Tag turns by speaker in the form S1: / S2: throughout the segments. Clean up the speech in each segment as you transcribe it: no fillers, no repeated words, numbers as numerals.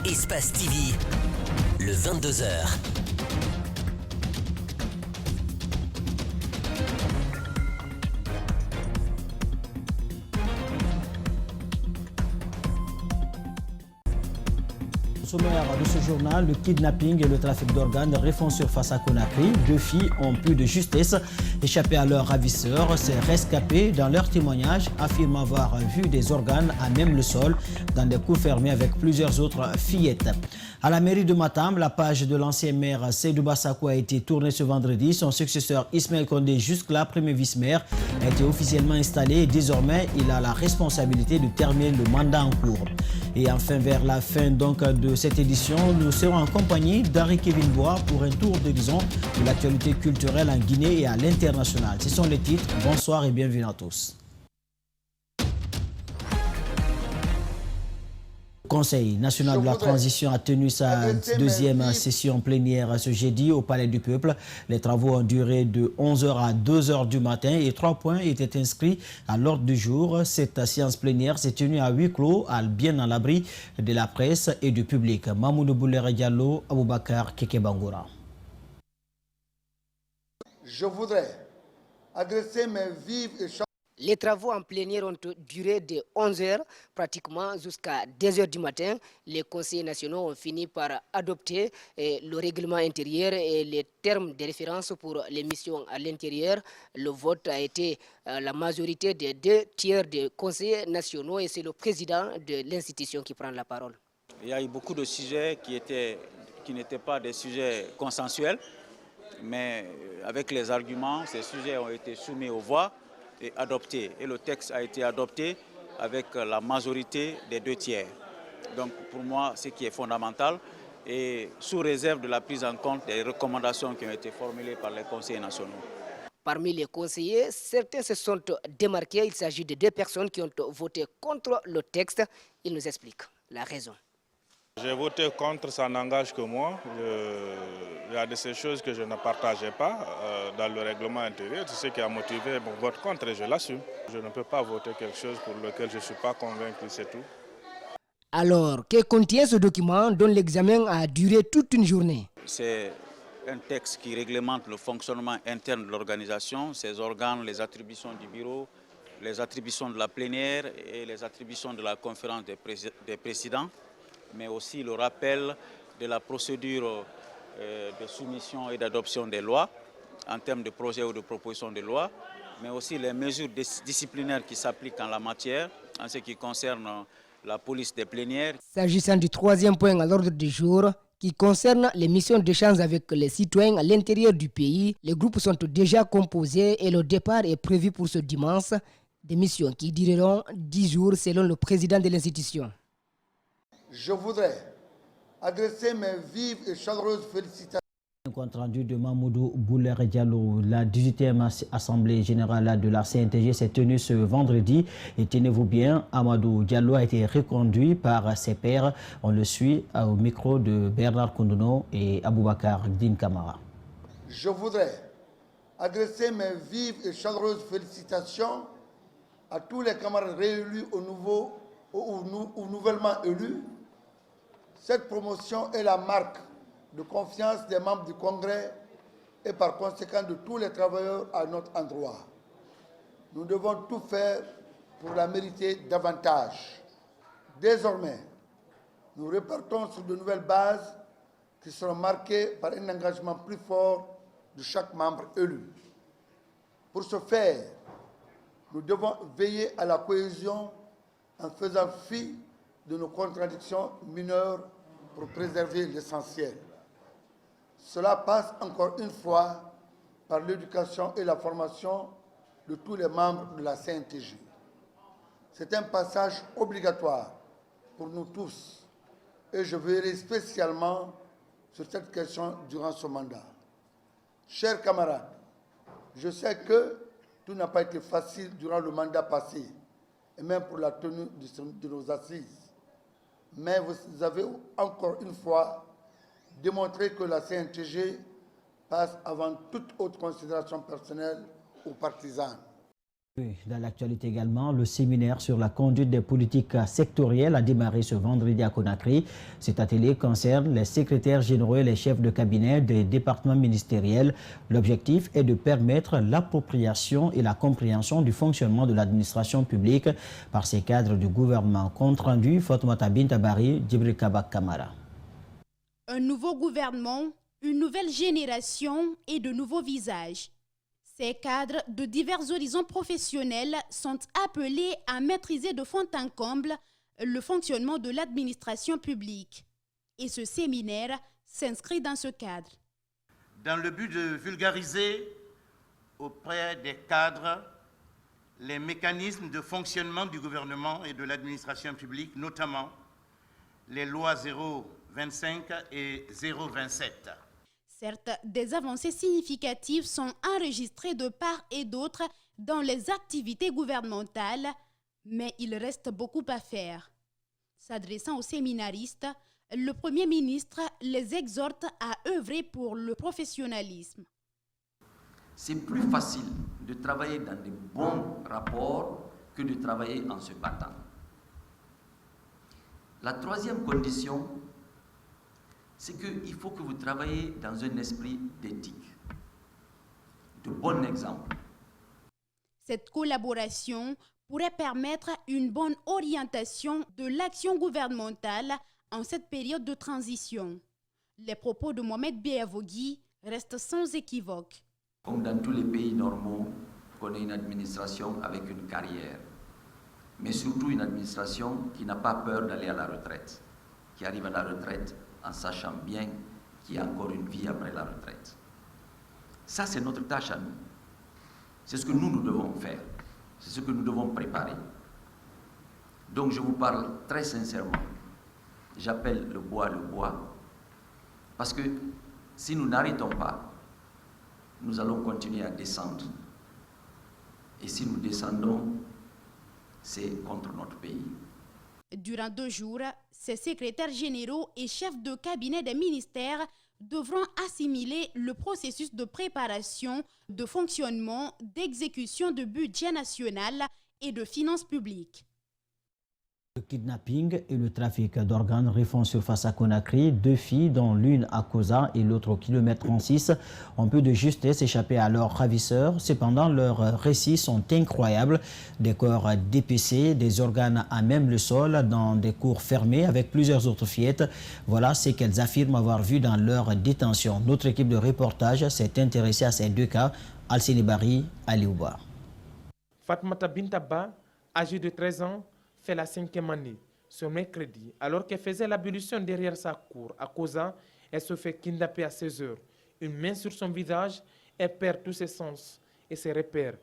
S1: Espace TV, le 22h.
S2: Sommaire de ce journal, le kidnapping et le trafic d'organes refont surface à Conakry. 2 filles ont plus de justesse échappé à leurs ravisseurs. Ces rescapés, dans leur témoignage, affirment avoir vu des organes à même le sol dans des cours fermés avec plusieurs autres fillettes. À la mairie de Matam, la page de l'ancien maire Seydou Bassakou a été tournée ce vendredi. Son successeur Ismaël Condé, jusque-là premier vice-maire, a été officiellement installé et désormais il a la responsabilité de terminer le mandat en cours. Et enfin, vers la fin donc de cette édition, nous serons en compagnie d'Henri Kevin Bois pour un tour d'horizon de l'actualité culturelle en Guinée et à l'international. Ce sont les titres. Bonsoir et bienvenue à tous. Le Conseil national de la transition a tenu sa deuxième session plénière ce jeudi au Palais du Peuple. Les travaux ont duré de 11h à 2h du matin et 3 points étaient inscrits à l'ordre du jour. Cette séance plénière s'est tenue à huis clos, bien à l'abri de la presse et du public. Mamoudou Boulere Diallo, Aboubakar Kekebangoura.
S3: Je voudrais adresser mes vives et
S4: Les travaux en plénière ont duré de 11h pratiquement jusqu'à 2h du matin. Les conseillers nationaux ont fini par adopter le règlement intérieur et les termes de référence pour les missions à l'intérieur. Le vote a été la majorité des 2/3 des conseillers nationaux et c'est le président de l'institution qui prend la parole.
S5: Il y a eu beaucoup de sujets qui n'étaient pas des sujets consensuels, mais avec les arguments, ces sujets ont été soumis aux voix et adopté. Et le texte a été adopté avec la majorité des 2/3. Donc pour moi, ce qui est fondamental, et sous réserve de la prise en compte des recommandations qui ont été formulées par les conseillers nationaux.
S4: Parmi les conseillers, certains se sont démarqués. Il s'agit de 2 personnes qui ont voté contre le texte. Ils nous expliquent la raison.
S6: J'ai voté contre, ça n'engage que moi. Il y a de ces choses que je ne partageais pas dans le règlement intérieur. C'est ce qui a motivé mon vote contre et je l'assume. Je ne peux pas voter quelque chose pour lequel je ne suis pas convaincu, c'est tout.
S4: Alors, que contient ce document dont l'examen a duré toute une journée?
S5: C'est un texte qui réglemente le fonctionnement interne de l'organisation, ses organes, les attributions du bureau, les attributions de la plénière et les attributions de la conférence des présidents, mais aussi le rappel de la procédure de soumission et d'adoption des lois en termes de projets ou de propositions de loi, mais aussi les mesures disciplinaires qui s'appliquent en la matière en ce qui concerne la police des plénières.
S4: S'agissant du 3e point à l'ordre du jour, qui concerne les missions d'échange avec les citoyens à l'intérieur du pays, les groupes sont déjà composés et le départ est prévu pour ce dimanche, des missions qui dureront 10 jours selon le président de l'institution.
S3: Je voudrais adresser mes vives et chaleureuses félicitations.
S2: Un compte rendu de Mamoudou Boulere Diallo. La 18e Assemblée générale de la CNTG s'est tenue ce vendredi. Et tenez-vous bien, Amadou Diallo a été reconduit par ses pairs. On le suit au micro de Bernard Koundouno et Aboubakar Din Kamara.
S3: Je voudrais adresser mes vives et chaleureuses félicitations à tous les camarades réélus ou nouvellement élus. Cette promotion est la marque de confiance des membres du Congrès et par conséquent de tous les travailleurs à notre endroit. Nous devons tout faire pour la mériter davantage. Désormais, nous repartons sur de nouvelles bases qui seront marquées par un engagement plus fort de chaque membre élu. Pour ce faire, nous devons veiller à la cohésion en faisant fi de nos contradictions mineures pour préserver l'essentiel. Cela passe encore une fois par l'éducation et la formation de tous les membres de la CNTG. C'est un passage obligatoire pour nous tous et je veillerai spécialement sur cette question durant ce mandat. Chers camarades, je sais que tout n'a pas été facile durant le mandat passé et même pour la tenue de nos assises. Mais vous avez encore une fois démontré que la CNTG passe avant toute autre considération personnelle ou partisane.
S2: Dans l'actualité également, le séminaire sur la conduite des politiques sectorielles a démarré ce vendredi à Conakry. Cet atelier concerne les secrétaires généraux et les chefs de cabinet des départements ministériels. L'objectif est de permettre l'appropriation et la compréhension du fonctionnement de l'administration publique par ces cadres du gouvernement. Compte rendu, Fatoumata Bintabari, Djibril Kabak Kamara.
S7: Un nouveau gouvernement, une nouvelle génération et de nouveaux visages. Ces cadres de divers horizons professionnels sont appelés à maîtriser de fond en comble le fonctionnement de l'administration publique. Et ce séminaire s'inscrit dans ce cadre.
S8: Dans le but de vulgariser auprès des cadres les mécanismes de fonctionnement du gouvernement et de l'administration publique, notamment les lois 025 et 027.
S7: Certes, des avancées significatives sont enregistrées de part et d'autre dans les activités gouvernementales, mais il reste beaucoup à faire. S'adressant aux séminaristes, le Premier ministre les exhorte à œuvrer pour le professionnalisme.
S9: C'est plus facile de travailler dans de bons rapports que de travailler en se battant. La troisième condition, c'est qu'il faut que vous travaillez dans un esprit d'éthique, de bon exemple.
S7: Cette collaboration pourrait permettre une bonne orientation de l'action gouvernementale en cette période de transition. Les propos de Mohamed Béavogui restent sans équivoque.
S9: Comme dans tous les pays normaux, on a une administration avec une carrière, mais surtout une administration qui n'a pas peur d'aller à la retraite, qui arrive à la retraite en sachant bien qu'il y a encore une vie après la retraite. Ça, c'est notre tâche à nous. C'est ce que nous devons faire. C'est ce que nous devons préparer. Donc, je vous parle très sincèrement. J'appelle le bois, parce que si nous n'arrêtons pas, nous allons continuer à descendre. Et si nous descendons, c'est contre notre pays.
S7: Durant 2 jours, ces secrétaires généraux et chefs de cabinet des ministères devront assimiler le processus de préparation, de fonctionnement, d'exécution de budget national et de finances publiques.
S2: Le kidnapping et le trafic d'organes refont surface à Conakry. 2 filles, dont l'une à Koza et l'autre au kilomètre 36, ont peu de justesse échappé à leurs ravisseurs. Cependant, leurs récits sont incroyables. Des corps dépecés, des organes à même le sol, dans des cours fermés avec plusieurs autres fillettes. Voilà ce qu'elles affirment avoir vu dans leur détention. Notre équipe de reportage s'est intéressée à ces 2 cas. Alcine Bari, Aliouba.
S10: Fatoumata Bintabba, âgée de 13 ans, fait la 5e année. Ce mercredi, alors qu'elle faisait l'ablution derrière sa cour à Koza, elle se fait kidnapper à 16 heures. Une main sur son visage, elle perd tous ses sens et ses repères.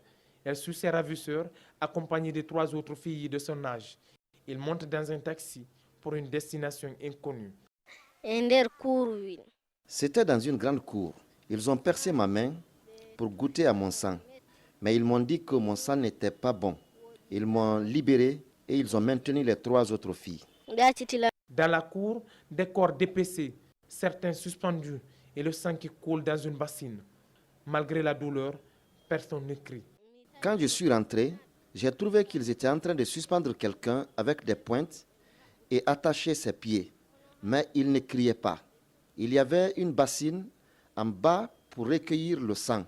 S10: Elle suit ses ravisseurs, accompagnée de 3 autres filles de son âge. Ils montent dans un taxi pour une destination inconnue.
S11: C'était dans une grande cour. Ils ont percé ma main pour goûter à mon sang. Mais ils m'ont dit que mon sang n'était pas bon. Ils m'ont libéré et ils ont maintenu les 3 autres filles.
S10: Dans la cour, des corps dépecés, certains suspendus et le sang qui coule dans une bassine. Malgré la douleur, personne ne crie.
S11: Quand je suis rentré, j'ai trouvé qu'ils étaient en train de suspendre quelqu'un avec des pointes et attacher ses pieds. Mais ils ne criaient pas. Il y avait une bassine en bas pour recueillir le sang.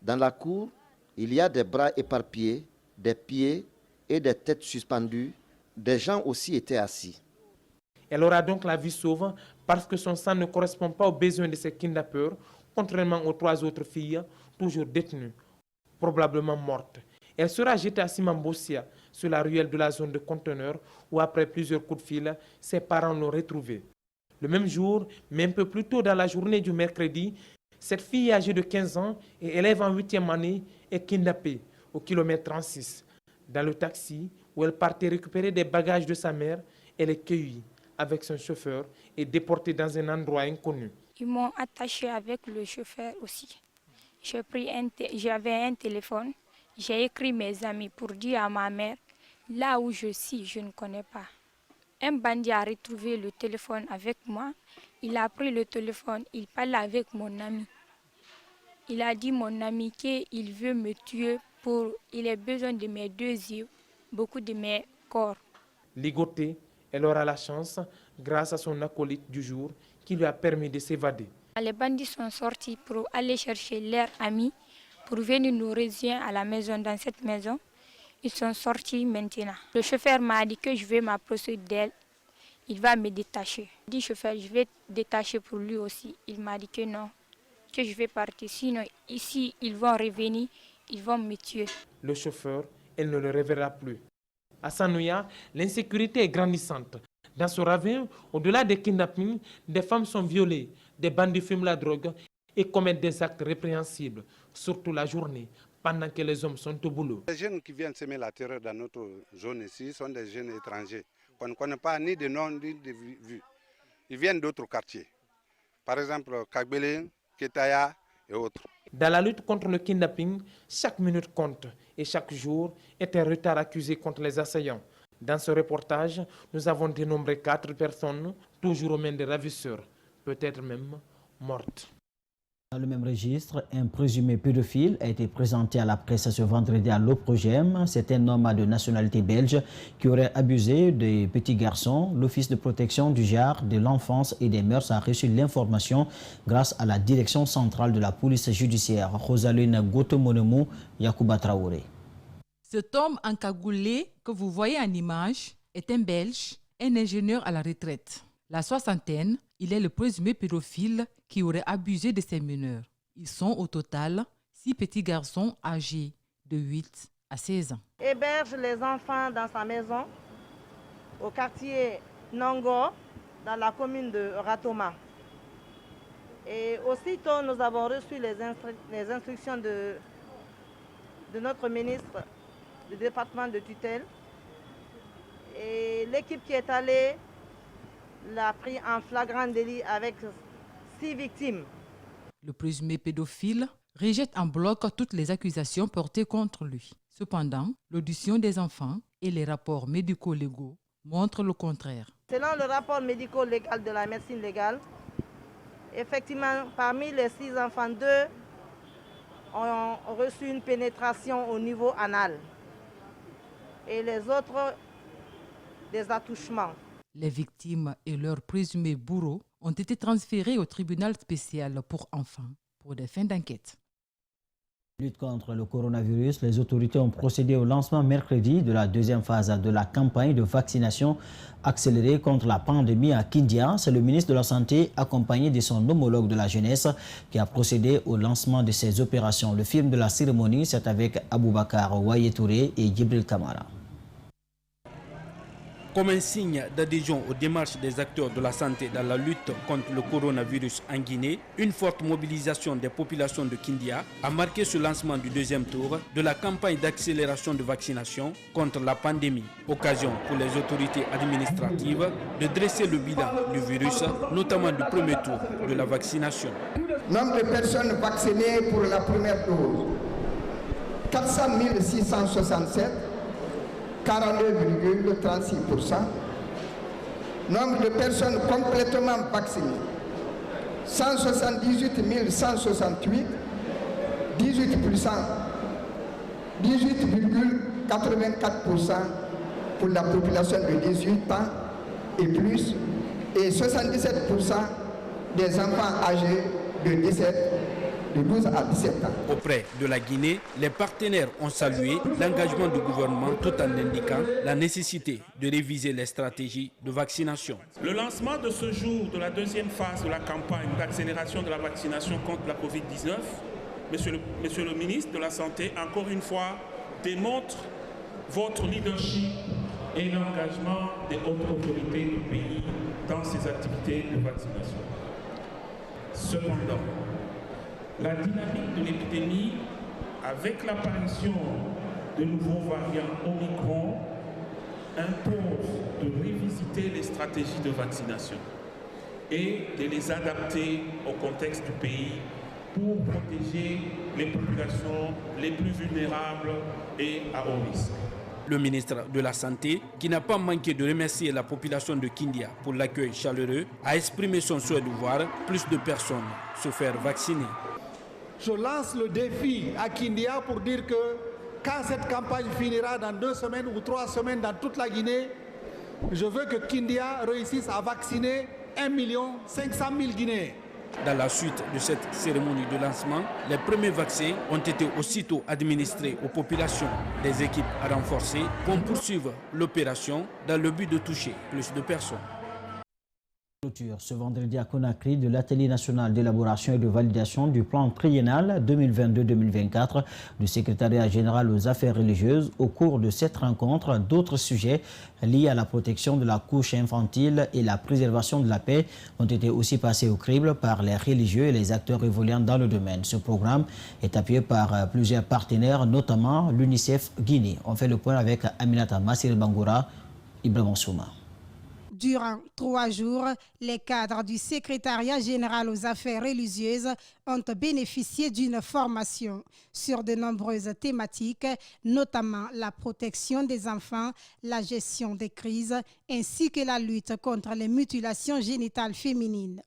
S11: Dans la cour, il y a des bras éparpillés, des pieds et des têtes suspendues. Des gens aussi étaient assis.
S10: Elle aura donc la vie sauve parce que son sang ne correspond pas aux besoins de ses kidnappeurs, contrairement aux 3 autres filles, toujours détenues, probablement mortes. Elle sera jetée à Simambossia, sur la ruelle de la zone de conteneur, où après plusieurs coups de fil, ses parents l'ont retrouvée. Le même jour, mais un peu plus tôt dans la journée du mercredi, cette fille âgée de 15 ans et élève en 8e année est kidnappée au kilomètre 36. Dans le taxi où elle partait récupérer des bagages de sa mère, elle est cueillie avec son chauffeur et déportée dans un endroit inconnu.
S12: Ils m'ont attachée avec le chauffeur aussi. J'avais un téléphone, j'ai écrit mes amis pour dire à ma mère, là où je suis, je ne connais pas. Un bandit a retrouvé le téléphone avec moi, il a pris le téléphone, il parle avec mon ami. Il a dit mon ami qu'il veut me tuer Il a besoin de mes 2 yeux, beaucoup de mes corps.
S10: Ligotée, elle aura la chance, grâce à son acolyte du jour, qui lui a permis de s'évader.
S12: Les bandits sont sortis pour aller chercher leurs amis, pour venir nous rejoindre à la maison, dans cette maison. Ils sont sortis maintenant. Le chauffeur m'a dit que je vais m'approcher d'elle. Il va me détacher. Je dis chauffeur, je vais détacher pour lui aussi. Il m'a dit que non, que je vais partir. Sinon, ici, ils vont revenir, ils vont me tuer.
S10: Le chauffeur, elle ne le reverra plus. À Sanouya, l'insécurité est grandissante. Dans ce ravin, au-delà des kidnappings, des femmes sont violées, des bandits fument la drogue et commettent des actes répréhensibles, surtout la journée, pendant que les hommes sont au boulot.
S13: Les jeunes qui viennent semer la terreur dans notre zone ici sont des jeunes étrangers qu'on ne connaît pas ni de nom ni de vue. Ils viennent d'autres quartiers, par exemple Kagbele, Ketaya et autres.
S10: Dans la lutte contre le kidnapping, chaque minute compte et chaque jour est un retard accusé contre les assaillants. Dans ce reportage, nous avons dénombré 4 personnes, toujours aux mains des ravisseurs, peut-être même mortes.
S2: Dans le même registre, un présumé pédophile a été présenté à la presse ce vendredi à l'Oprogem. C'est un homme de nationalité belge qui aurait abusé des petits garçons. L'Office de protection du genre, de l'enfance et des mœurs a reçu l'information grâce à la direction centrale de la police judiciaire. Rosaline Gotomonemou, Yacouba Traoré.
S14: Cet homme encagoulé que vous voyez en image est un Belge, un ingénieur à la retraite. La soixantaine, il est le présumé pédophile qui aurait abusé de ses mineurs. Ils sont au total 6 petits garçons âgés de 8 à 16 ans.
S15: Héberge les enfants dans sa maison au quartier Nongo, dans la commune de Ratoma. Et aussitôt, nous avons reçu les instructions de notre ministre du département de tutelle. Et l'équipe qui est allée l'a pris en flagrant délit avec 6 victimes.
S14: Le présumé pédophile rejette en bloc toutes les accusations portées contre lui. Cependant, l'audition des enfants et les rapports médico-légaux montrent le contraire.
S15: Selon le rapport médico-légal de la médecine légale, effectivement, parmi les 6 enfants, 2 ont reçu une pénétration au niveau anal et les autres des attouchements.
S14: Les victimes et leurs présumés bourreaux ont été transférés au tribunal spécial pour enfants pour des fins d'enquête.
S2: Lutte contre le coronavirus, les autorités ont procédé au lancement mercredi de la 2e phase de la campagne de vaccination accélérée contre la pandémie à Kindia. C'est le ministre de la Santé, accompagné de son homologue de la jeunesse, qui a procédé au lancement de ces opérations. Le film de la cérémonie, c'est avec Aboubakar Wayetouré et Djibril Kamara.
S16: Comme un signe d'adhésion aux démarches des acteurs de la santé dans la lutte contre le coronavirus en Guinée, une forte mobilisation des populations de Kindia a marqué ce lancement du 2e tour de la campagne d'accélération de vaccination contre la pandémie. Occasion pour les autorités administratives de dresser le bilan du virus, notamment du premier tour de la vaccination.
S17: Nombre de personnes vaccinées pour la première dose, 400 667. 42,36%. Nombre de personnes complètement vaccinées, 178 168, 18,84% pour la population de 18 ans et plus, et 77% des enfants âgés de 12 à 17 ans.
S16: Auprès de la Guinée, les partenaires ont salué l'engagement du gouvernement tout en indiquant la nécessité de réviser les stratégies de vaccination.
S18: Le lancement de ce jour de la 2e phase de la campagne d'accélération de la vaccination contre la Covid-19, Monsieur le ministre de la Santé, encore une fois, démontre votre leadership et l'engagement des hautes autorités du pays dans ces activités de vaccination. Cependant, la dynamique de l'épidémie, avec l'apparition de nouveaux variants Omicron, impose de revisiter les stratégies de vaccination et de les adapter au contexte du pays pour protéger les populations les plus vulnérables et à haut risque.
S16: Le ministre de la Santé, qui n'a pas manqué de remercier la population de Kindia pour l'accueil chaleureux, a exprimé son souhait de voir plus de personnes se faire vacciner.
S19: Je lance le défi à Kindia pour dire que quand cette campagne finira dans 2 semaines ou 3 semaines dans toute la Guinée, je veux que Kindia réussisse à vacciner 1 500 000 Guinéens.
S16: Dans la suite de cette cérémonie de lancement, les premiers vaccins ont été aussitôt administrés aux populations. Des équipes renforcées vont poursuivre l'opération dans le but de toucher plus de personnes.
S2: Ce vendredi à Conakry de l'atelier national d'élaboration et de validation du plan triennal 2022-2024 du secrétariat général aux affaires religieuses. Au cours de cette rencontre, d'autres sujets liés à la protection de la couche infantile et la préservation de la paix ont été aussi passés au crible par les religieux et les acteurs évoluant dans le domaine. Ce programme est appuyé par plusieurs partenaires, notamment l'UNICEF Guinée. On fait le point avec Aminata Massir Bangoura, Ibrahim Souma.
S20: Durant 3 jours, les cadres du secrétariat général aux affaires religieuses ont bénéficié d'une formation sur de nombreuses thématiques, notamment la protection des enfants, la gestion des crises, ainsi que la lutte contre les mutilations génitales féminines.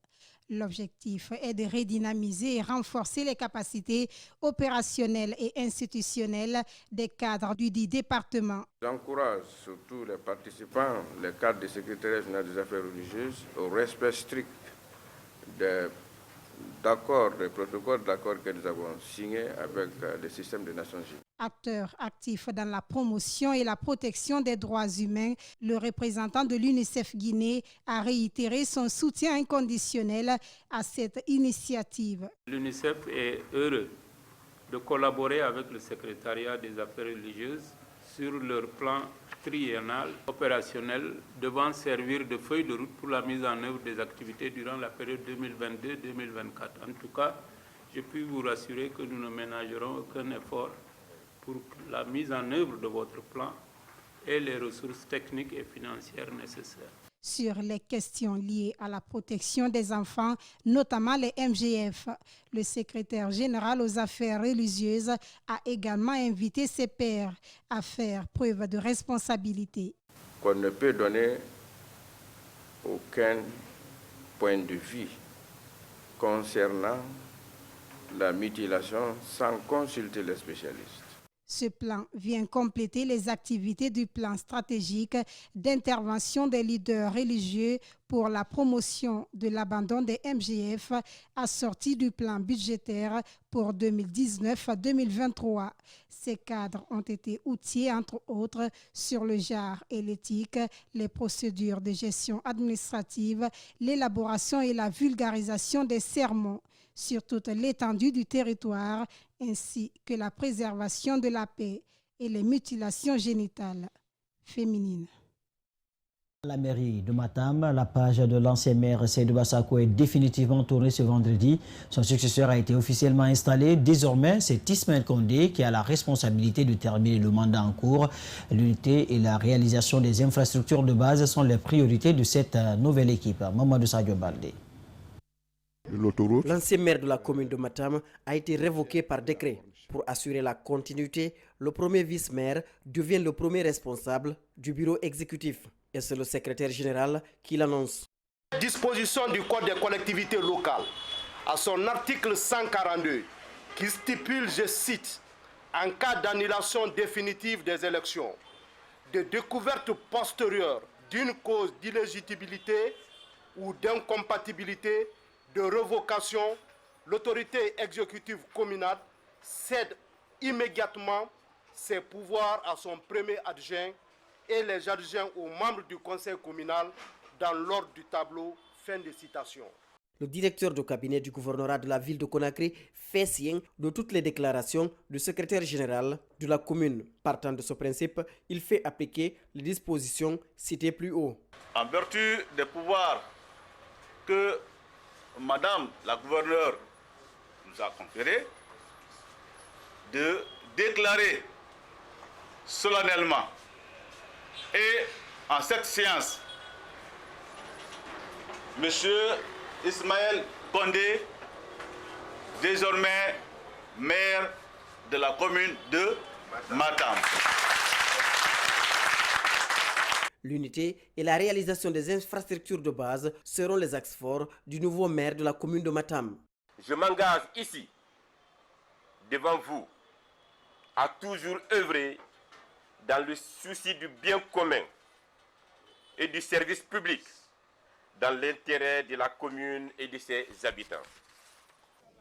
S20: L'objectif est de redynamiser et renforcer les capacités opérationnelles et institutionnelles des cadres du dit département.
S21: J'encourage surtout les participants, les cadres du secrétariat général des affaires religieuses, au respect strict des protocoles d'accords que nous avons signés avec le système des Nations Unies.
S20: Acteur actif dans la promotion et la protection des droits humains, le représentant de l'UNICEF Guinée a réitéré son soutien inconditionnel à cette initiative.
S22: L'UNICEF est heureux de collaborer avec le secrétariat des affaires religieuses sur leur plan triennal opérationnel devant servir de feuille de route pour la mise en œuvre des activités durant la période 2022-2024. En tout cas, je puis vous rassurer que nous ne ménagerons aucun effort pour la mise en œuvre de votre plan et les ressources techniques et financières nécessaires.
S20: Sur les questions liées à la protection des enfants, notamment les MGF, le secrétaire général aux affaires religieuses a également invité ses pairs à faire preuve de responsabilité.
S21: Qu'on ne peut donner aucun point de vue concernant la mutilation sans consulter les spécialistes.
S20: Ce plan vient compléter les activités du plan stratégique d'intervention des leaders religieux pour la promotion de l'abandon des MGF assorti du plan budgétaire pour 2019-2023. Ces cadres ont été outillés, entre autres, sur le genre et l'éthique, les procédures de gestion administrative, l'élaboration et la vulgarisation des sermons sur toute l'étendue du territoire, ainsi que la préservation de la paix et les mutilations génitales féminines.
S2: À la mairie de Matam, la page de l'ancien maire Seydou Bassako est définitivement tournée ce vendredi. Son successeur a été officiellement installé. Désormais, c'est Ismaël Condé qui a la responsabilité de terminer le mandat en cours. L'unité et la réalisation des infrastructures de base sont les priorités de cette nouvelle équipe. Mamadou Sadio Baldé.
S23: L'ancien maire de la commune de Matam a été révoqué par décret. Pour assurer la continuité, le premier vice-maire devient le premier responsable du bureau exécutif. Et c'est le secrétaire général qui l'annonce.
S24: Disposition du Code des collectivités locales, à son article 142, qui stipule, je cite, en cas d'annulation définitive des élections, de découverte postérieure d'une cause d'illégitimité ou d'incompatibilité, de révocation, l'autorité exécutive communale cède immédiatement ses pouvoirs à son premier adjoint et les adjoints aux membres du conseil communal dans l'ordre du tableau. Fin de citation.
S23: Le directeur de cabinet du gouvernorat de la ville de Conakry fait signe de toutes les déclarations du secrétaire général de la commune. Partant de ce principe, il fait appliquer les dispositions citées plus haut.
S25: En vertu des pouvoirs que Madame la gouverneure nous a conférés, de déclarer solennellement et en cette séance, Monsieur Ismaël Condé, désormais maire de la commune de Matam.
S23: L'unité et la réalisation des infrastructures de base seront les axes forts du nouveau maire de la commune de Matam.
S24: Je m'engage ici, devant vous,
S1: a toujours œuvré dans le souci du bien commun et du service public, dans l'intérêt de la commune et de ses habitants.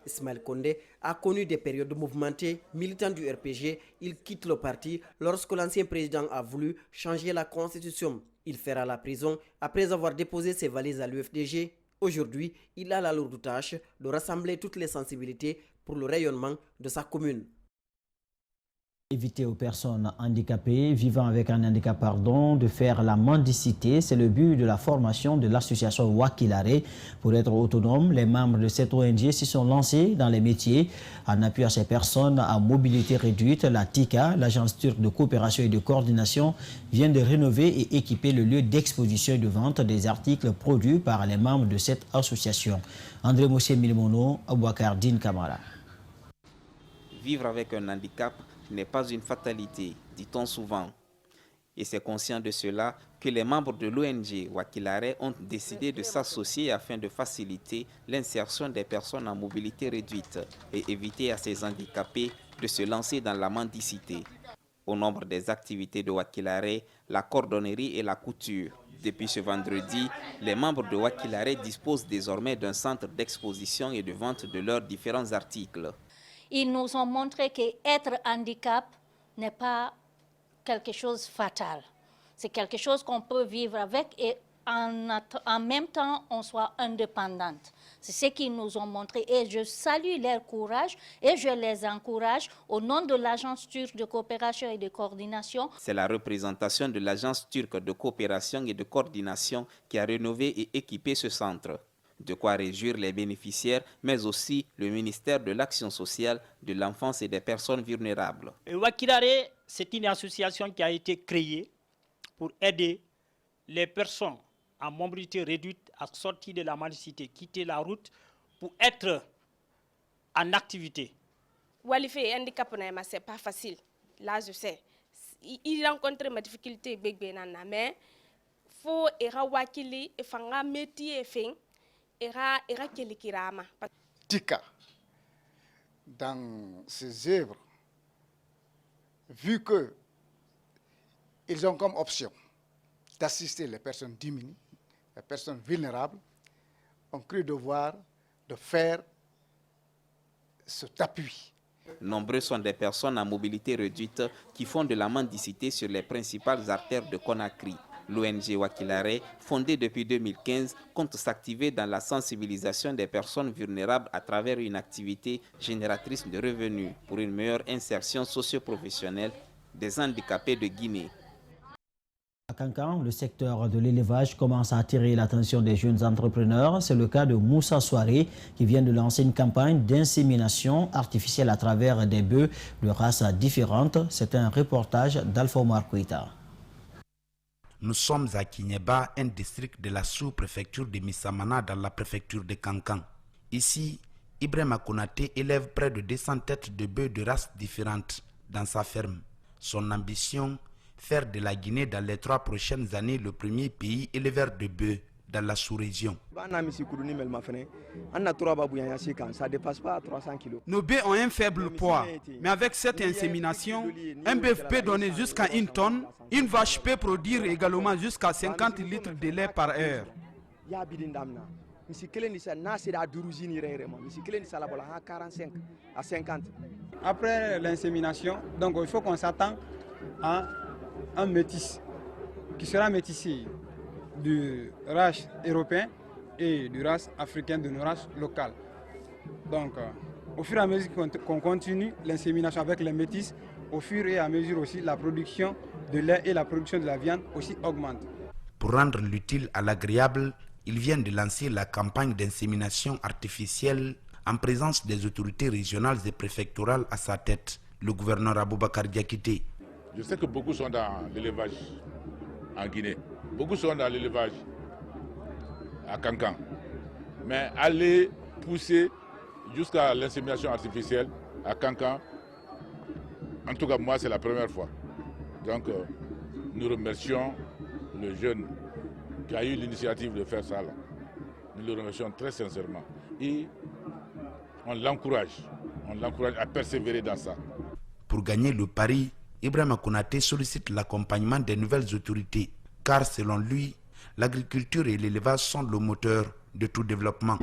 S23: Ismaël Condé a connu des périodes mouvementées. Militant du RPG, il quitte le parti lorsque l'ancien président a voulu changer la constitution. Il fera la prison après avoir déposé ses valises à l'UFDG. Aujourd'hui, il a la lourde tâche de rassembler toutes les sensibilités pour le rayonnement de sa commune.
S2: Éviter aux personnes handicapées vivant avec un handicap de faire la mendicité. C'est le but de la formation de l'association Wakilare. Pour être autonome, les membres de cette ONG s'y sont lancés dans les métiers. En appui à ces personnes à mobilité réduite, la TICA, l'agence turque de coopération et de coordination, vient de rénover et équiper le lieu d'exposition et de vente des articles produits par les membres de cette association. André Mossé Milmono, Abouakar Din Kamara.
S3: Vivre avec un handicap n'est pas une fatalité, dit-on souvent. Et c'est conscient de cela que les membres de l'ONG Wakilare ont décidé de s'associer afin de faciliter l'insertion des personnes en mobilité réduite et éviter à ces handicapés de se lancer dans la mendicité. Au nombre des activités de Wakilare, la cordonnerie et la couture. Depuis ce vendredi, les membres de Wakilare disposent désormais d'un centre d'exposition et de vente de leurs différents articles.
S4: Ils nous ont montré qu'être handicap n'est pas quelque chose de fatal. C'est quelque chose qu'on peut vivre avec et en même temps, on soit indépendante. C'est ce qu'ils nous ont montré et je salue leur courage et je les encourage au nom de l'Agence turque de coopération et de coordination.
S3: C'est la représentation de l'Agence turque de coopération et de coordination qui a rénové et équipé ce centre. De quoi réjouir les bénéficiaires, mais aussi le ministère de l'Action sociale, de l'enfance et des personnes vulnérables.
S5: Wakilare, c'est une association qui a été créée pour aider les personnes en mobilité réduite à sortir de la mendicité, quitter la route pour être en activité.
S6: Walifé handicap c'est pas facile. Là je sais. Il rencontre ma difficulté mais faut era wakili et fanga métier fin.
S19: TICA, dans ses œuvres, vu qu'ils ont comme option d'assister les personnes diminuées, les personnes vulnérables, ont cru devoir de faire cet appui.
S3: Nombreux sont des personnes à mobilité réduite qui font de la mendicité sur les principales artères de Conakry. L'ONG Wakilare, fondée depuis 2015, compte s'activer dans la sensibilisation des personnes vulnérables à travers une activité génératrice de revenus pour une meilleure insertion socio-professionnelle des handicapés de Guinée.
S2: À Kankan, le secteur de l'élevage commence à attirer l'attention des jeunes entrepreneurs. C'est le cas de Moussa Soare qui vient de lancer une campagne d'insémination artificielle à travers des bœufs de races différentes. C'est un reportage d'Alpha Omar Kouita.
S26: Nous sommes à Kinyeba, un district de la sous-préfecture de Missamana dans la préfecture de Kankan. Ici, Ibrahima Konaté élève près de 200 têtes de bœufs de races différentes dans sa ferme. Son ambition, faire de la Guinée dans les 3 prochaines années le premier pays éleveur de bœufs dans la sous-région.
S27: Nos bœufs ont un faible poids, mais avec cette insémination, un bœuf peut donner jusqu'à 1 tonne, une vache peut produire également jusqu'à 50 litres de lait par heure.
S28: Après l'insémination, donc il faut qu'on s'attend à un métis qui sera métissé du race européen et du race africain de nos races locales. Donc, au fur et à mesure qu'on continue l'insémination avec les métis, au fur et à mesure aussi la production de lait et la production de la viande aussi augmente.
S26: Pour rendre l'utile à l'agréable, il vient de lancer la campagne d'insémination artificielle en présence des autorités régionales et préfectorales à sa tête, le gouverneur Aboubakar Diakité.
S29: Je sais que beaucoup sont dans l'élevage en Guinée, beaucoup sont dans l'élevage à Kankan, mais aller pousser jusqu'à l'insémination artificielle à Kankan, en tout cas moi c'est la première fois. Donc nous remercions le jeune qui a eu l'initiative de faire ça là. Nous le remercions très sincèrement et on l'encourage à persévérer dans ça.
S26: Pour gagner le pari, Ibrahima Konaté sollicite l'accompagnement des nouvelles autorités, car selon lui, l'agriculture et l'élevage sont le moteur de tout développement.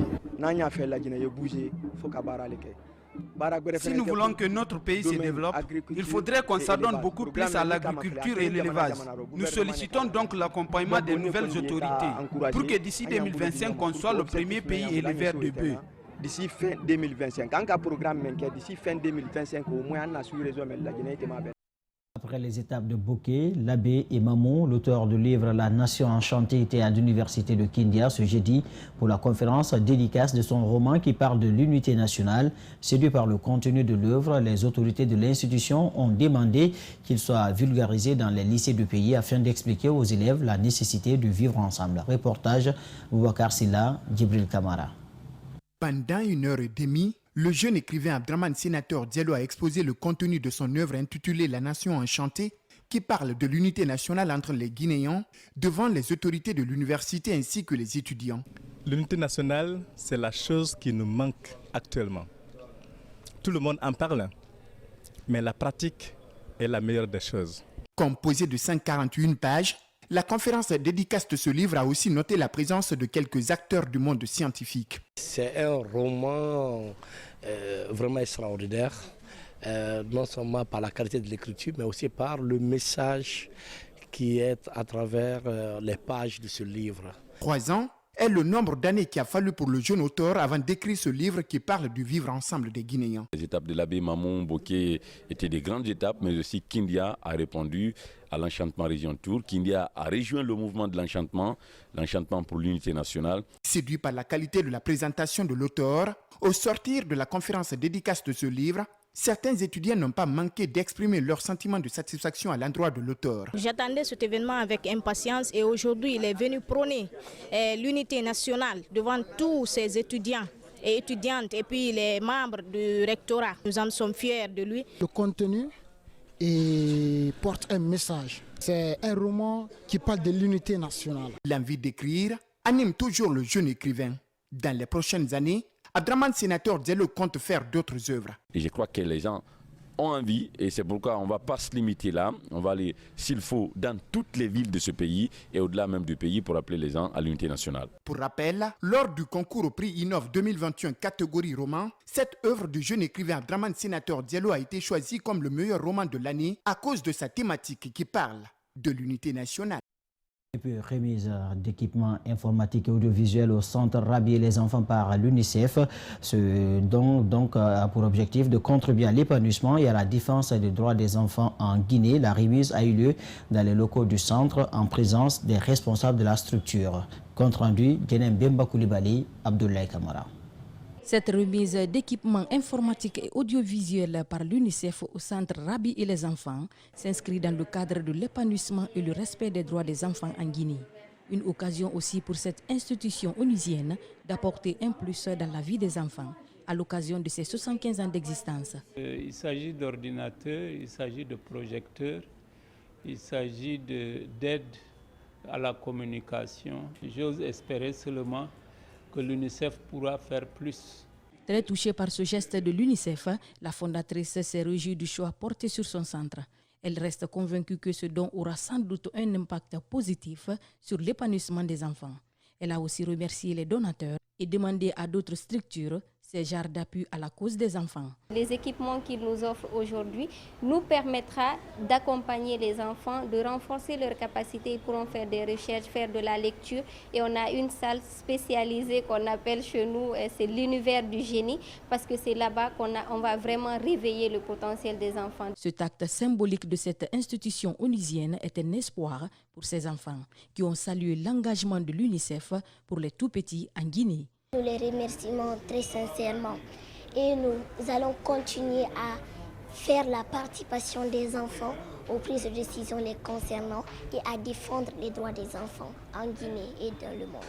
S27: Si nous voulons que notre pays se développe, il faudrait qu'on s'adonne beaucoup plus à l'agriculture et l'élevage. Nous sollicitons donc l'accompagnement des nouvelles autorités pour que d'ici 2025, on soit le premier pays éleveur de bœufs.
S7: D'ici fin 2025, en cas programme, d'ici fin 2025, au moins, on a su résoudre la Guinée.
S2: Après les étapes de Bokeh, l'abbé et Mamou, l'auteur du livre La Nation enchantée, était à l'université de Kindia ce jeudi pour la conférence dédicace de son roman qui parle de l'unité nationale. Séduits par le contenu de l'œuvre, les autorités de l'institution ont demandé qu'il soit vulgarisé dans les lycées du pays afin d'expliquer aux élèves la nécessité de vivre ensemble. Reportage Boubacar Silla, Djibril Kamara.
S8: Pendant 1h30, le jeune écrivain Abdraman Sénateur Diallo a exposé le contenu de son œuvre intitulée La Nation enchantée, qui parle de l'unité nationale entre les Guinéens devant les autorités de l'université ainsi que les étudiants.
S9: L'unité nationale, c'est la chose qui nous manque actuellement. Tout le monde en parle, mais la pratique est la meilleure des choses.
S8: Composée de 141 pages, la conférence dédicace de ce livre a aussi noté la présence de quelques acteurs du monde scientifique.
S7: C'est un roman vraiment extraordinaire, non seulement par la qualité de l'écriture, mais aussi par le message qui est à travers les pages de ce livre.
S8: 3 ans est le nombre d'années qu'il a fallu pour le jeune auteur avant d'écrire ce livre qui parle du vivre ensemble des Guinéens.
S10: Les étapes de l'abbé Mamou Bokeh étaient des grandes étapes, mais aussi Kindia a répondu à l'enchantement région Tour. Kindia a rejoint le mouvement de l'enchantement pour l'unité nationale.
S8: Séduit par la qualité de la présentation de l'auteur, au sortir de la conférence dédicace de ce livre, certains étudiants n'ont pas manqué d'exprimer leur sentiment de satisfaction à l'endroit de l'auteur.
S11: J'attendais cet événement avec impatience et aujourd'hui il est venu prôner l'unité nationale devant tous ces étudiants et étudiantes et puis les membres du rectorat. Nous en sommes fiers de lui.
S12: Le contenu porte un message. C'est un roman qui parle de l'unité nationale.
S8: L'envie d'écrire anime toujours le jeune écrivain. Dans les prochaines années, Abdraman Sénateur Diallo compte faire d'autres œuvres.
S10: Et je crois que les gens ont envie et c'est pourquoi on ne va pas se limiter là. On va aller, s'il faut, dans toutes les villes de ce pays et au-delà même du pays pour appeler les gens à l'unité nationale.
S8: Pour rappel, lors du concours au prix Innov 2021 catégorie roman, cette œuvre du jeune écrivain Abdraman Sénateur Diallo a été choisie comme le meilleur roman de l'année à cause de sa thématique qui parle de l'unité nationale.
S2: Et puis, remise d'équipements informatiques et audiovisuels au centre Rabi et les enfants par l'UNICEF. Ce don a pour objectif de contribuer à l'épanouissement et à la défense des droits des enfants en Guinée. La remise a eu lieu dans les locaux du centre en présence des responsables de la structure. Compte rendu, Djenem Bemba Koulibaly, Abdoulaye Kamara.
S13: Cette remise d'équipements informatiques et audiovisuels par l'UNICEF au centre Rabi et les enfants s'inscrit dans le cadre de l'épanouissement et le respect des droits des enfants en Guinée. Une occasion aussi pour cette institution onusienne d'apporter un plus dans la vie des enfants à l'occasion de ses 75 ans d'existence.
S22: Il s'agit d'ordinateurs, il s'agit de projecteurs, il s'agit d'aide à la communication. J'ose espérer seulement que l'UNICEF pourra faire plus.
S13: Très touchée par ce geste de l'UNICEF, la fondatrice s'est réjouie du choix porté sur son centre. Elle reste convaincue que ce don aura sans doute un impact positif sur l'épanouissement des enfants. Elle a aussi remercié les donateurs et demandé à d'autres structures ces genres d'appui à la cause des enfants.
S14: Les équipements qu'ils nous offrent aujourd'hui nous permettra d'accompagner les enfants, de renforcer leurs capacités. Ils pourront faire des recherches, faire de la lecture. Et on a une salle spécialisée qu'on appelle chez nous, c'est l'univers du génie, parce que c'est là-bas qu'on va vraiment réveiller le potentiel des enfants.
S13: Cet acte symbolique de cette institution onusienne est un espoir pour ces enfants qui ont salué l'engagement de l'UNICEF pour les tout-petits en Guinée.
S15: Nous les remercions très sincèrement et nous allons continuer à faire la participation des enfants aux prises de décision les concernant et à défendre les droits des enfants en Guinée et dans le monde.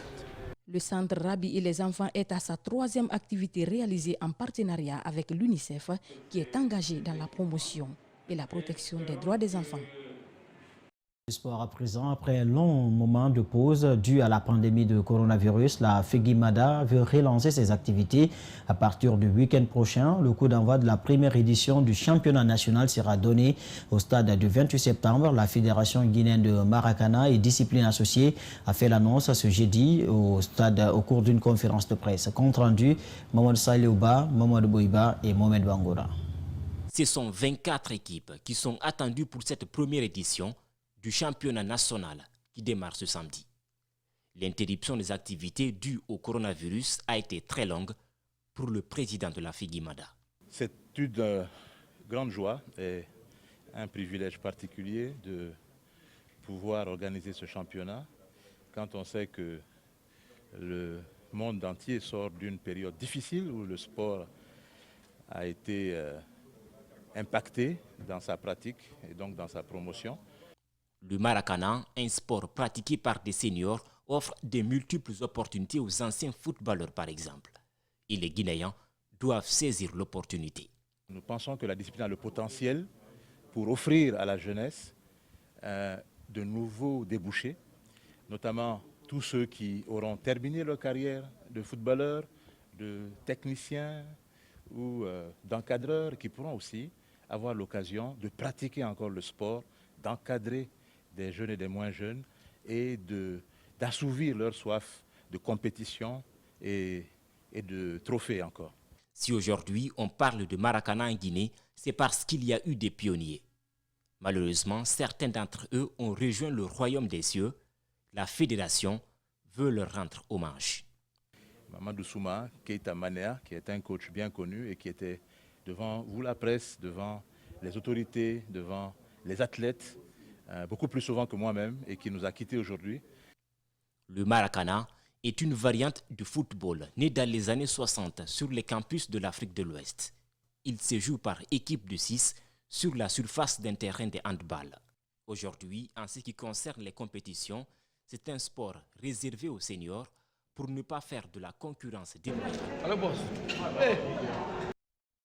S13: Le centre Rabi et les enfants est à sa 3e activité réalisée en partenariat avec l'UNICEF qui est engagé dans la promotion et la protection des droits des enfants.
S2: Le sport à présent, après un long moment de pause dû à la pandémie de coronavirus, la Fegimada veut relancer ses activités. À partir du week-end prochain, le coup d'envoi de la première édition du championnat national sera donné au stade du 28 septembre. La Fédération guinéenne de Maracana et discipline associée a fait l'annonce ce jeudi au stade au cours d'une conférence de presse. Compte rendu, Mohamed Saliouba, Mohamed Boiba et Mohamed Bangora.
S1: Ce sont 24 équipes qui sont attendues pour cette première édition du championnat national qui démarre ce samedi. L'interruption des activités dues au coronavirus a été très longue pour le président de la Fegimada.
S16: C'est une grande joie et un privilège particulier de pouvoir organiser ce championnat quand on sait que le monde entier sort d'une période difficile où le sport a été impacté dans sa pratique et donc dans sa promotion.
S1: Le Maracana, un sport pratiqué par des seniors, offre de multiples opportunités aux anciens footballeurs par exemple. Et les Guinéens doivent saisir l'opportunité.
S16: Nous pensons que la discipline a le potentiel pour offrir à la jeunesse de nouveaux débouchés, notamment tous ceux qui auront terminé leur carrière de footballeurs, de techniciens ou d'encadreurs qui pourront aussi avoir l'occasion de pratiquer encore le sport, d'encadrer des jeunes et des moins jeunes et d'assouvir leur soif de compétition et de trophées encore.
S1: Si aujourd'hui on parle de Maracana en Guinée, c'est parce qu'il y a eu des pionniers. Malheureusement, certains d'entre eux ont rejoint le royaume des cieux. La fédération veut leur rendre hommage.
S16: Mamadou Souma Keita Manea, qui est un coach bien connu et qui était devant vous la presse, devant les autorités, devant les athlètes, beaucoup plus souvent que moi-même et qui nous a quittés aujourd'hui.
S1: Le Maracana est une variante du football née dans les années 60 sur les campus de l'Afrique de l'Ouest. Il se joue par équipe de 6 sur la surface d'un terrain de handball. Aujourd'hui, en ce qui concerne les compétitions, c'est un sport réservé aux seniors pour ne pas faire de la concurrence déloyale.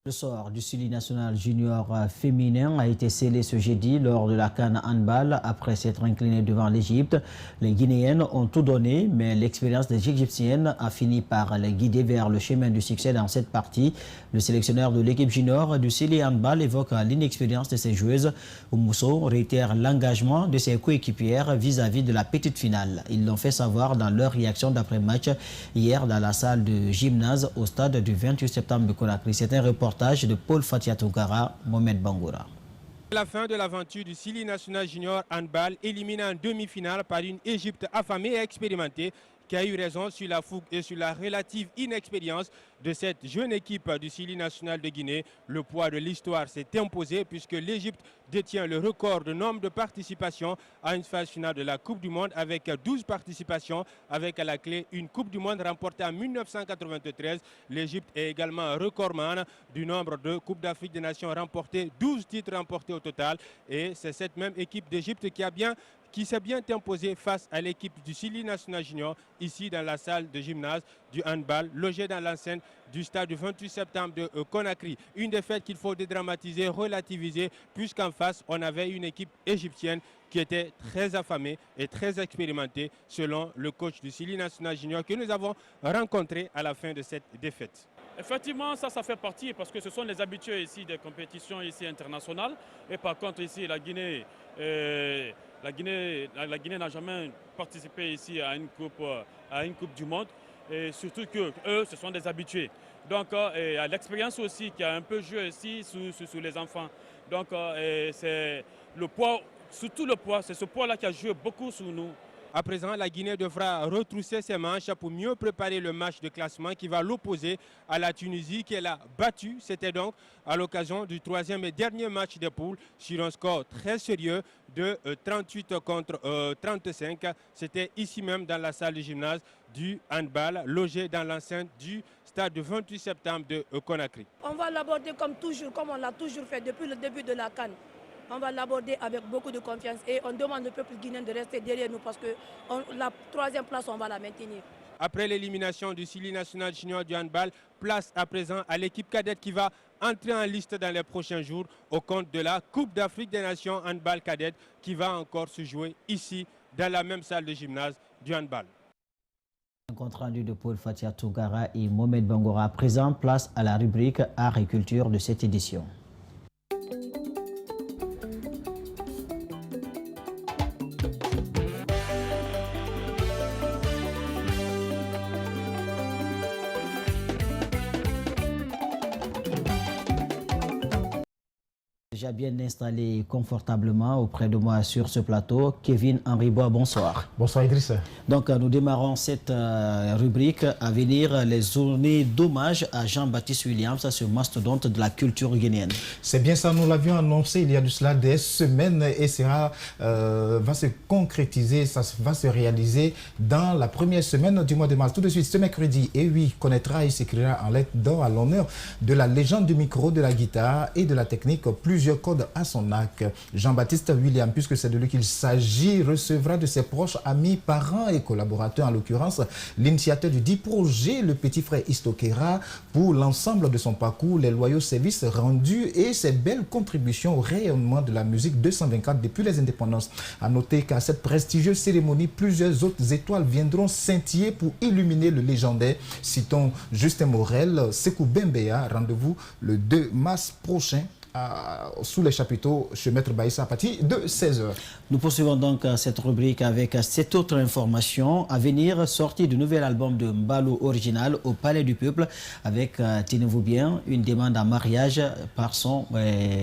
S2: Le sort du Sili national junior féminin a été scellé ce jeudi lors de la CAN handball après s'être incliné devant l'Égypte. Les Guinéennes ont tout donné, mais l'expérience des Égyptiennes a fini par les guider vers le chemin du succès dans cette partie. Le sélectionneur de l'équipe junior du Sili handball évoque l'inexpérience de ses joueuses. Oumousso réitère l'engagement de ses coéquipières vis-à-vis de la petite finale. Ils l'ont fait savoir dans leur réaction d'après-match hier dans la salle de gymnase au stade du 28 septembre de Conakry. C'est un reportage de Paul Fatiatougara, Mohamed Bangoura.
S17: La fin de l'aventure du Sili national junior handball, éliminé en demi-finale par une Égypte affamée et expérimentée qui a eu raison sur la fougue et sur la relative inexpérience de cette jeune équipe du Sili national de Guinée. Le poids de l'histoire s'est imposé puisque l'Égypte détient le record de nombre de participations à une phase finale de la Coupe du Monde avec 12 participations, avec à la clé une Coupe du Monde remportée en 1993. L'Égypte est également recordman du nombre de Coupes d'Afrique des Nations remportées, 12 titres remportés au total. Et c'est cette même équipe d'Égypte qui s'est bien imposée face à l'équipe du Sili national junior, ici dans la salle de gymnase du handball, logée dans l'enceinte du stade du 28 septembre de Conakry. Une défaite qu'il faut dédramatiser, relativiser, puisqu'en face, on avait une équipe égyptienne qui était très affamée et très expérimentée, selon le coach du Sili national junior que nous avons rencontré à la fin de cette défaite.
S18: Effectivement, ça fait partie parce que ce sont les habitués ici des compétitions ici internationales. Et par contre, ici, la Guinée n'a jamais participé ici à une coupe du monde. Et surtout que eux, ce sont des habitués. Donc, il y a l'expérience aussi qui a un peu joué ici sous les enfants. Donc, c'est le poids, surtout le poids, c'est ce poids-là qui a joué beaucoup sur nous.
S17: À présent, la Guinée devra retrousser ses manches pour mieux préparer le match de classement qui va l'opposer à la Tunisie qu'elle a battue. C'était donc à l'occasion du troisième et dernier match des poules sur un score très sérieux de 38 contre 35. C'était ici même dans la salle de gymnase du handball, logée dans l'enceinte du stade du 28 septembre de Conakry.
S20: On va l'aborder comme toujours, comme on l'a toujours fait depuis le début de la CAN. On va l'aborder avec beaucoup de confiance et on demande au peuple guinéen de rester derrière nous parce que la troisième place, on va la maintenir.
S17: Après l'élimination du Sili National Junior du handball, place à présent à l'équipe cadette qui va entrer en liste dans les prochains jours au compte de la Coupe d'Afrique des Nations handball cadette qui va encore se jouer ici dans la même salle de gymnase du handball.
S2: Un compte rendu de Paul Fatia Tougara et Mohamed Bangora. À présent, place à la rubrique Art et Culture de cette édition. Déjà bien installé confortablement auprès de moi sur ce plateau, Kevin Henri Bois, bonsoir.
S3: Bonsoir Idriss.
S2: Donc nous démarrons cette rubrique à venir, les journées d'hommage à Jean-Baptiste Williams, ce mastodonte de la culture guinéenne.
S3: C'est bien ça, nous l'avions annoncé il y a de cela des semaines et ça va se concrétiser, ça va se réaliser dans la première semaine du mois de mars. Tout de suite, ce mercredi, et oui, connaîtra et s'écrira en lettres d'or à l'honneur de la légende du micro, de la guitare et de la technique, plusieurs codes à son arc. Jean-Baptiste Williams, puisque c'est de lui qu'il s'agit, recevra de ses proches, amis, parents et collaborateurs, en l'occurrence l'initiateur du dit projet, le petit frère Istokera, pour l'ensemble de son parcours, les loyaux services rendus et ses belles contributions au rayonnement de la musique 224 depuis les indépendances. À noter qu'à cette prestigieuse cérémonie, plusieurs autres étoiles viendront scintiller pour illuminer le légendaire. Citons Justin Morel, Sekou Bembeya. Rendez-vous le 2 mars prochain sous les chapiteaux chez Maître Baïssa à partir de 16h.
S2: Nous poursuivons donc cette rubrique avec cette autre information à venir, sortie du nouvel album de Mbalo original au Palais du Peuple avec, tenez-vous bien, une demande en mariage par son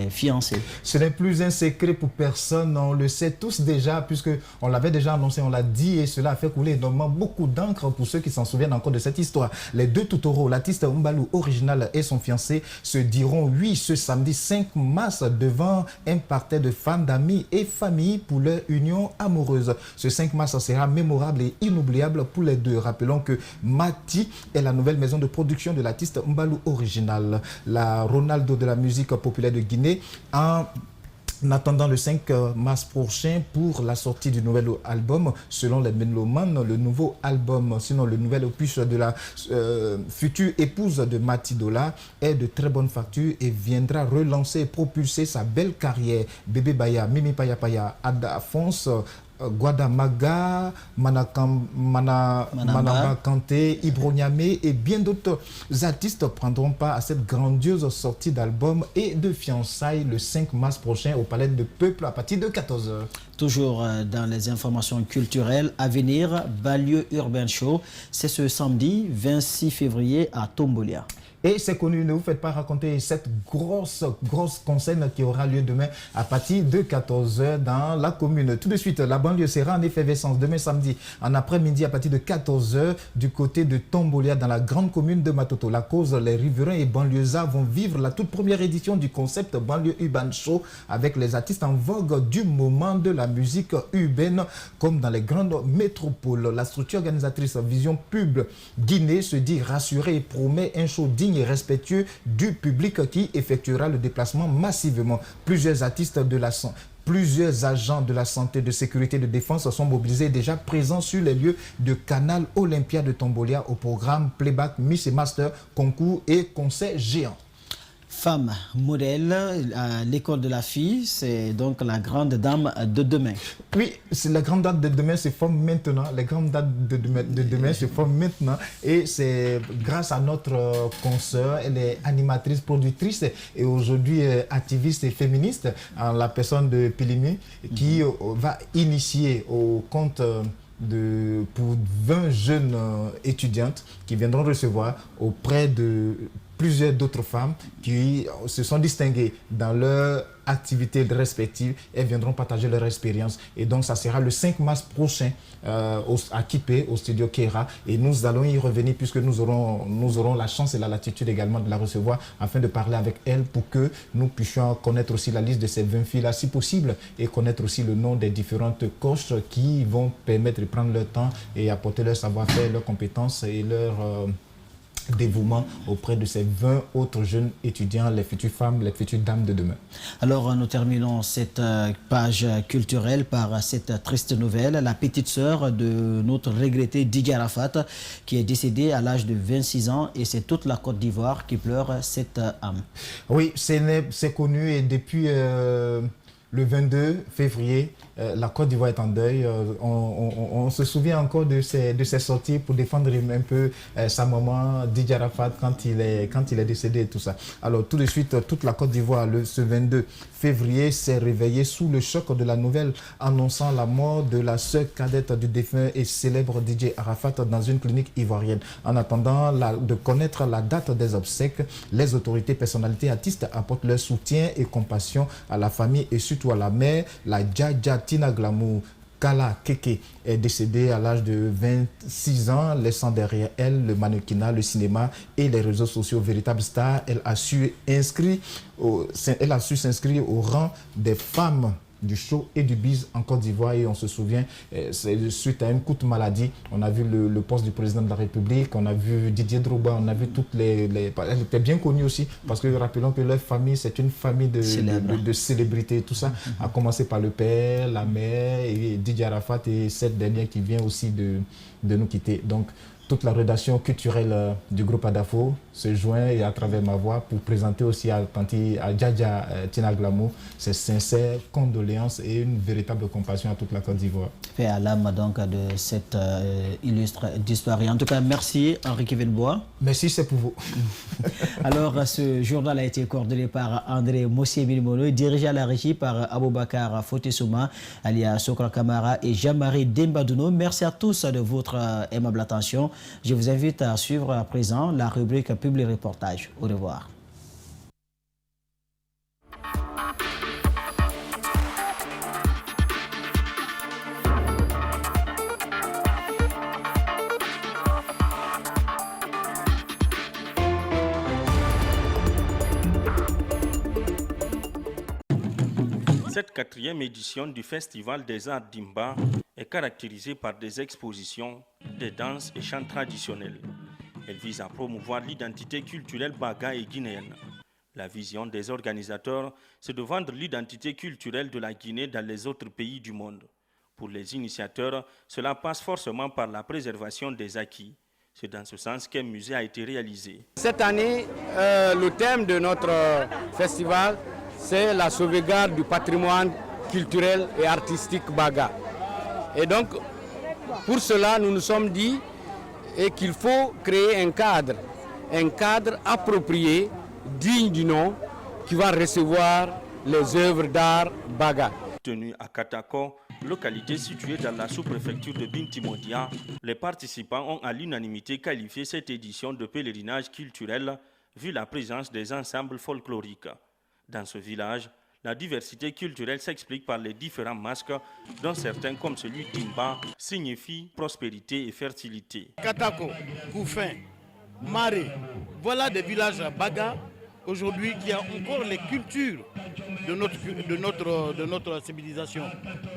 S2: fiancé.
S3: Ce n'est plus un secret pour personne, on le sait tous déjà puisque on l'avait déjà annoncé, on l'a dit et cela a fait couler énormément beaucoup d'encre pour ceux qui s'en souviennent encore de cette histoire. Les deux toutaureaux, l'artiste Mbalo original et son fiancé se diront oui ce samedi 5 mars devant un parterre de fans, d'amis et familles pour leur union amoureuse. Ce 5 mars sera mémorable et inoubliable pour les deux. Rappelons que Mati est la nouvelle maison de production de l'artiste Mbalo original, la Ronaldo de la musique populaire de Guinée, en attendant le 5 mars prochain pour la sortie du nouvel album. Selon les mélomanes, le nouveau album, sinon le nouvel opus de la future épouse de Mati Dola est de très bonne facture et viendra relancer et propulser sa belle carrière. Bébé Baya, Mimi Paya Paya, Ada Afonso, Guadamaga, Manaba Kanté, Ibro Niamé et bien d'autres artistes prendront part à cette grandiose sortie d'album et de fiançailles le 5 mars prochain au Palais du Peuple à partir de 14h.
S2: Toujours dans les informations culturelles à venir, Banlieue Urban Show, c'est ce samedi 26 février à Tombolia.
S3: Et c'est connu, ne vous faites pas raconter cette grosse concert qui aura lieu demain à partir de 14h dans la commune. Tout de suite, la banlieue sera en effervescence demain samedi en après-midi à partir de 14h du côté de Tombolia dans la grande commune de Matoto. La cause, les riverains et banlieusards vont vivre la toute première édition du concept Banlieue Urban Show avec les artistes en vogue du moment de la musique urbaine comme dans les grandes métropoles. La structure organisatrice Vision Pub Guinée se dit rassurée et promet un show digne et respectueux du public qui effectuera le déplacement massivement. Plusieurs artistes de la Plusieurs agents de la santé, de sécurité, de défense sont mobilisés déjà présents sur les lieux de Canal Olympia de Tombolia au programme Playback, Miss et Master, concours et concert géant.
S2: Femme modèle à l'école de la fille, c'est donc la grande dame de demain.
S3: Oui, c'est la grande dame de demain se forme maintenant. Les grandes dames de demain se forment maintenant. Et c'est grâce à notre consoeur, elle est animatrice, productrice et aujourd'hui activiste et féministe, en la personne de Pilimi, qui va initier au compte pour 20 jeunes étudiantes qui viendront recevoir auprès de plusieurs d'autres femmes qui se sont distinguées dans leur activités respectives et viendront partager leur expérience. Et donc, ça sera le 5 mars prochain à Kipé, au studio Kera. Et nous allons y revenir puisque nous aurons la chance et la latitude également de la recevoir afin de parler avec elle pour que nous puissions connaître aussi la liste de ces 20 filles-là si possible et connaître aussi le nom des différentes coachs qui vont permettre de prendre leur temps et apporter leur savoir-faire, leurs compétences et leur dévouement auprès de ces 20 autres jeunes étudiants, les futures femmes, les futures dames de demain.
S2: Alors, nous terminons cette page culturelle par cette triste nouvelle. La petite sœur de notre regretté Didier Arafat, qui est décédée à l'âge de 26 ans, et c'est toute la Côte d'Ivoire qui pleure cette âme.
S3: Oui, c'est connu, et depuis le 22 février, la Côte d'Ivoire est en deuil. On se souvient encore de ses sorties pour défendre un peu sa maman, Didier Arafat, quand il est décédé et tout ça. Alors tout de suite, toute la Côte d'Ivoire, ce 22 février, s'est réveillée sous le choc de la nouvelle annonçant la mort de la sœur cadette du défunt et célèbre Didier Arafat dans une clinique ivoirienne. En attendant de connaître la date des obsèques, les autorités, personnalités, artistes apportent leur soutien et compassion à la famille et surtout à la mère, la Dja Tina Glamou Kala Keke est décédée à l'âge de 26 ans, laissant derrière elle le mannequinat, le cinéma et les réseaux sociaux. Véritable star, elle a su s'inscrire au rang des femmes du show et du biz en Côte d'Ivoire. Et on se souvient, c'est suite à une courte maladie, on a vu le poste du président de la République, on a vu Didier Drogba, on a vu toutes les... Elle était bien connue aussi, parce que rappelons que leur famille, c'est une famille de célébrités. Tout ça a commencé par le père, la mère, et Didier Arafat, et cette dernière qui vient aussi de nous quitter. Donc, toute la rédaction culturelle du groupe Adafo se joint, et à travers ma voix, pour présenter aussi à Dja Tina Glamou ses sincères condoléances et une véritable compassion à toute la Côte d'Ivoire.
S2: Paix à l'âme donc de cette illustre disparue. En tout cas, merci Henri Kevenbois.
S3: Merci, c'est pour vous.
S2: Alors, ce journal a été coordonné par André Mossié-Milmono, dirigé à la régie par Aboubakar Fotesouma, alias Sokra Kamara et Jean-Marie Dembadouno. Merci à tous de votre aimable attention. Je vous invite à suivre à présent la rubrique Public Reportage. Au revoir.
S4: Cette 4e édition du Festival des Arts d'Imba est caractérisée par des expositions, des danses et chants traditionnels. Elle vise à promouvoir l'identité culturelle baga et guinéenne. La vision des organisateurs, c'est de vendre l'identité culturelle de la Guinée dans les autres pays du monde. Pour les initiateurs, cela passe forcément par la préservation des acquis. C'est dans ce sens qu'un musée a été réalisé.
S5: Cette année, le thème de notre festival, c'est la sauvegarde du patrimoine culturel et artistique baga. Et donc, pour cela, nous nous sommes dit qu'il faut créer un cadre approprié, digne du nom, qui va recevoir les œuvres d'art baga.
S4: Tenu à Katako, localité située dans la sous-préfecture de Bintimodia, les participants ont à l'unanimité qualifié cette édition de pèlerinage culturel, vu la présence des ensembles folkloriques. Dans ce village, la diversité culturelle s'explique par les différents masques, dont certains, comme celui d'Imba, signifient prospérité et fertilité.
S6: Katako, Koufin, Maré, voilà des villages baga aujourd'hui qui ont encore les cultures de notre civilisation.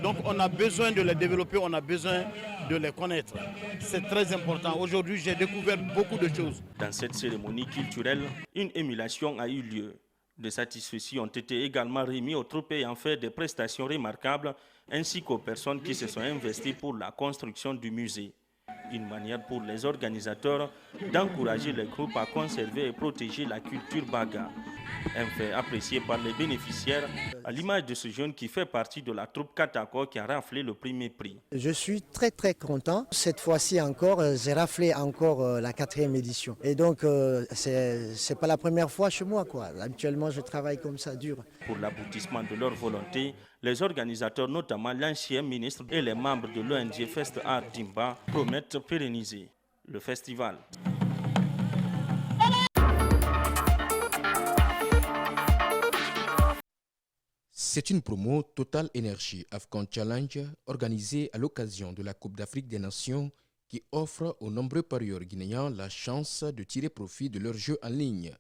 S6: Donc on a besoin de les développer, on a besoin de les connaître. C'est très important. Aujourd'hui, j'ai découvert beaucoup de choses.
S4: Dans cette cérémonie culturelle, une émulation a eu lieu. Des satisfecits ont été également remis aux troupes ayant fait des prestations remarquables, ainsi qu'aux personnes qui se sont investies pour la construction du musée. Une manière pour les organisateurs d'encourager les groupes à conserver et protéger la culture baga. Un fait apprécié par les bénéficiaires, à l'image de ce jeune qui fait partie de la troupe Katako qui a raflé le premier prix.
S19: Je suis très content. Cette fois-ci encore, j'ai raflé encore la 4e édition. Et donc, c'est pas la première fois chez moi, quoi. Habituellement, je travaille comme ça, dur.
S4: Pour l'aboutissement de leur volonté, les organisateurs, notamment l'ancien ministre et les membres de l'ONG Fest Art d'Imba, promettent pérenniser le festival.
S21: C'est une promo Total Energy Afghan Challenge organisée à l'occasion de la Coupe d'Afrique des Nations qui offre aux nombreux parieurs guinéens la chance de tirer profit de leur jeu en ligne.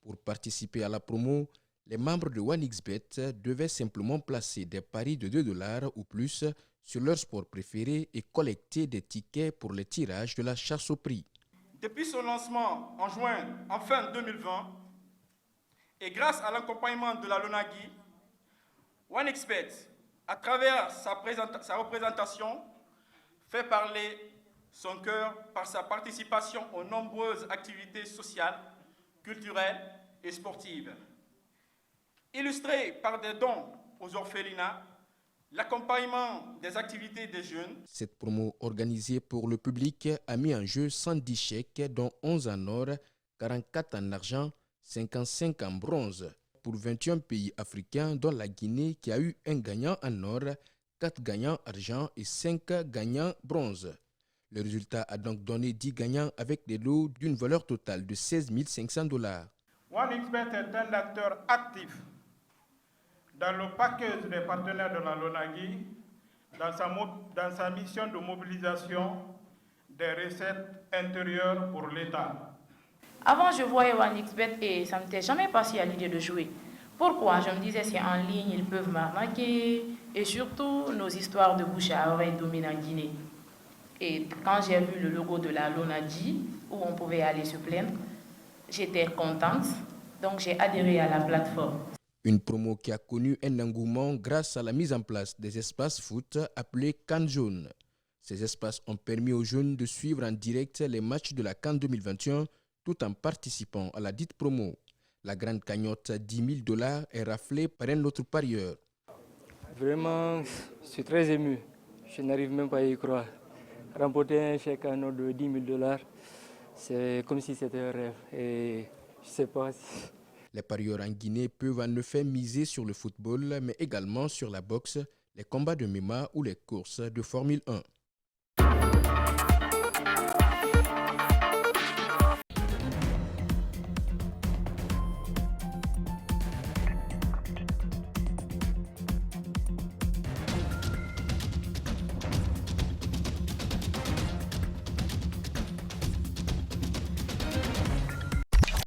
S21: Pour participer à la promo, les membres de OneXBet devaient simplement placer des paris de $2 ou plus sur leur sport préféré et collecter des tickets pour les tirages de la chasse au prix.
S7: Depuis son lancement en fin 2020, et grâce à l'accompagnement de la LONAGI, OneXBet, à travers sa représentation, fait parler son cœur par sa participation aux nombreuses activités sociales, culturelles et sportives. Illustré par des dons aux orphelinats, l'accompagnement des activités des jeunes.
S21: Cette promo organisée pour le public a mis en jeu 110 chèques, dont 11 en or, 44 en argent, 55 en bronze, pour 21 pays africains, dont la Guinée qui a eu un gagnant en or, 4 gagnants argent et 5 gagnants bronze. Le résultat a donc donné 10 gagnants avec des lots d'une valeur totale de 16 500 $.
S7: OneXBet est un acteur actif dans le package des partenaires de la LONAGI, dans sa mission de mobilisation des recettes intérieures pour l'État.
S9: Avant, je voyais OneXBet et ça ne m'était jamais passé à l'idée de jouer. Pourquoi? Je me disais, c'est en ligne, ils peuvent m'arnaquer. Et surtout, nos histoires de bouche à oreille dominent en Guinée. Et quand j'ai vu le logo de la LONAGI, où on pouvait aller se plaindre, j'étais contente. Donc, j'ai adhéré à la plateforme.
S21: Une promo qui a connu un engouement grâce à la mise en place des espaces foot appelés CAN Jaune. Ces espaces ont permis aux jeunes de suivre en direct les matchs de la CAN 2021 tout en participant à la dite promo. La grande cagnotte $10 000 est raflée par un autre parieur.
S23: Vraiment, je suis très ému. Je n'arrive même pas à y croire. Remporter un chèque en or de $10 000, c'est comme si c'était un rêve. Et je ne sais pas si...
S21: Les parieurs en Guinée peuvent en effet miser sur le football, mais également sur la boxe, les combats de MMA ou les courses de Formule 1.